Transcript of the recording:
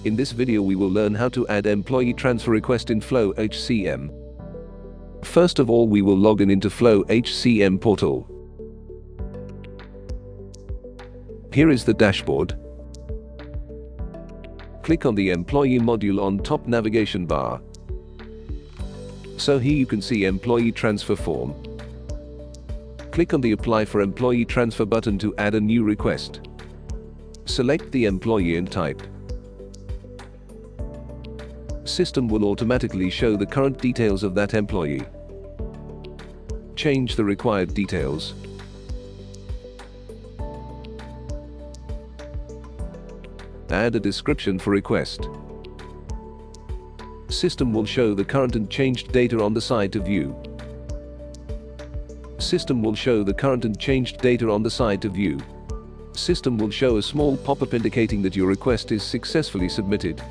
In this video we will learn how to add employee transfer request in FlowHCM. First of all, we will log in into FlowHCM portal. Here is the dashboard. Click on the employee module on top navigation bar. So here you can see employee transfer form. Click on the Apply for Employee Transfer button to add a new request. Select the employee and type. System will automatically show the current details of that employee. Change the required details. Add a description for request. System will show the current and changed data on the side to view. System will show the current and changed data on the side to view. System will show a small pop-up indicating that your request is successfully submitted.